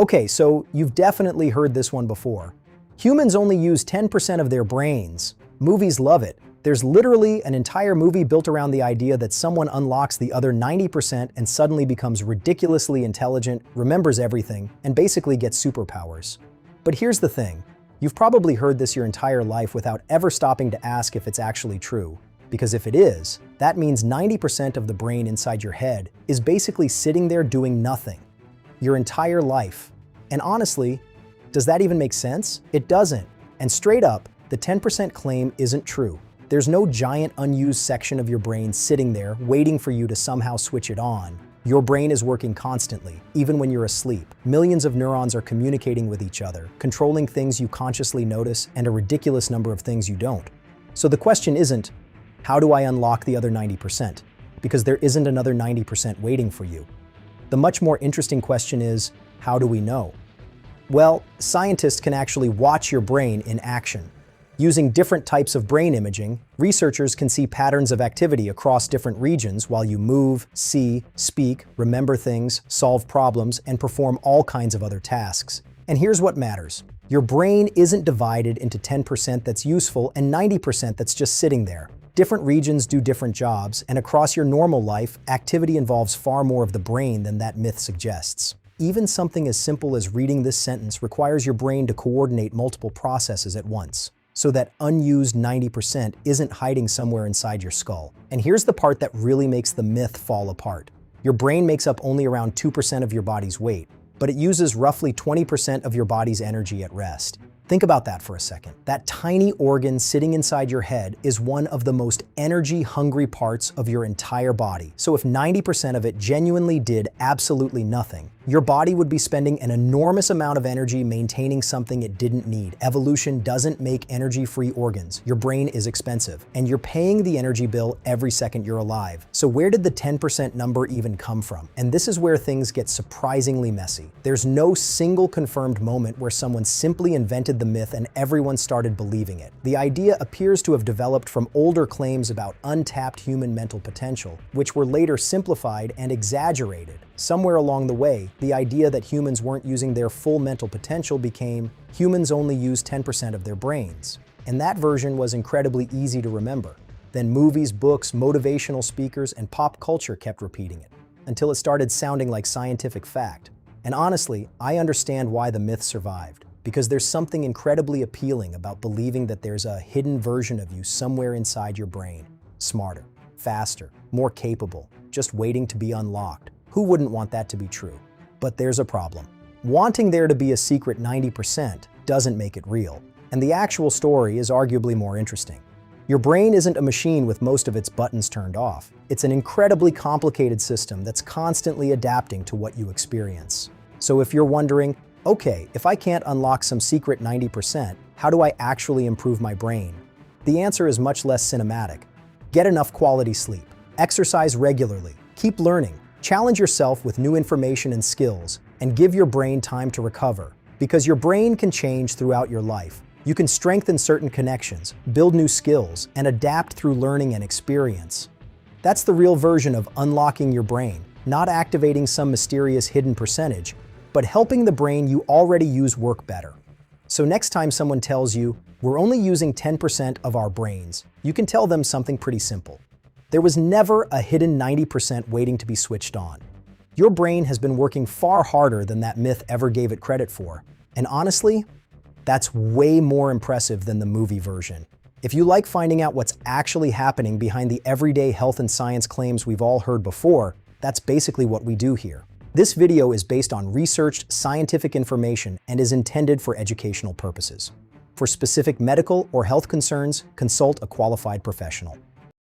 Okay, so you've definitely heard this one before. Humans only use 10% of their brains. Movies love it. There's literally an entire movie built around the idea that someone unlocks the other 90% and suddenly becomes ridiculously intelligent, remembers everything, and basically gets superpowers. But here's the thing. You've probably heard this your entire life without ever stopping to ask if it's actually true. Because if it is, that means 90% of the brain inside your head is basically sitting there doing nothing. Your entire life. And honestly, does that even make sense? It doesn't. And straight up, the 10% claim isn't true. There's no giant unused section of your brain sitting there waiting for you to somehow switch it on. Your brain is working constantly, even when you're asleep. Millions of neurons are communicating with each other, controlling things you consciously notice and a ridiculous number of things you don't. So the question isn't, how do I unlock the other 90%? Because there isn't another 90% waiting for you. The much more interesting question is, how do we know? Well, scientists can actually watch your brain in action. Using different types of brain imaging, researchers can see patterns of activity across different regions while you move, see, speak, remember things, solve problems, and perform all kinds of other tasks. And here's what matters. Your brain isn't divided into 10% that's useful and 90% that's just sitting there. Different regions do different jobs, and across your normal life, activity involves far more of the brain than that myth suggests. Even something as simple as reading this sentence requires your brain to coordinate multiple processes at once. So that unused 90% isn't hiding somewhere inside your skull. And here's the part that really makes the myth fall apart. Your brain makes up only around 2% of your body's weight, but it uses roughly 20% of your body's energy at rest. Think about that for a second. That tiny organ sitting inside your head is one of the most energy-hungry parts of your entire body. So if 90% of it genuinely did absolutely nothing, your body would be spending an enormous amount of energy maintaining something it didn't need. Evolution doesn't make energy-free organs. Your brain is expensive, and you're paying the energy bill every second you're alive. So where did the 10% number even come from? And this is where things get surprisingly messy. There's no single confirmed moment where someone simply invented the myth and everyone started believing it. The idea appears to have developed from older claims about untapped human mental potential, which were later simplified and exaggerated. Somewhere along the way, the idea that humans weren't using their full mental potential became humans only use 10% of their brains. And that version was incredibly easy to remember. Then movies, books, motivational speakers, and pop culture kept repeating it, until it started sounding like scientific fact. And honestly, I understand why the myth survived. Because there's something incredibly appealing about believing that there's a hidden version of you somewhere inside your brain. Smarter, faster, more capable, just waiting to be unlocked. Who wouldn't want that to be true? But there's a problem. Wanting there to be a secret 90% doesn't make it real. And the actual story is arguably more interesting. Your brain isn't a machine with most of its buttons turned off. It's an incredibly complicated system that's constantly adapting to what you experience. So if you're wondering, okay, if I can't unlock some secret 90%, how do I actually improve my brain? The answer is much less cinematic. Get enough quality sleep. Exercise regularly. Keep learning. Challenge yourself with new information and skills, and give your brain time to recover. Because your brain can change throughout your life. You can strengthen certain connections, build new skills, and adapt through learning and experience. That's the real version of unlocking your brain, not activating some mysterious hidden percentage, but helping the brain you already use work better. So next time someone tells you, we're only using 10% of our brains, you can tell them something pretty simple. There was never a hidden 90% waiting to be switched on. Your brain has been working far harder than that myth ever gave it credit for. And honestly, that's way more impressive than the movie version. If you like finding out what's actually happening behind the everyday health and science claims we've all heard before, that's basically what we do here. This video is based on researched scientific information and is intended for educational purposes. For specific medical or health concerns, consult a qualified professional.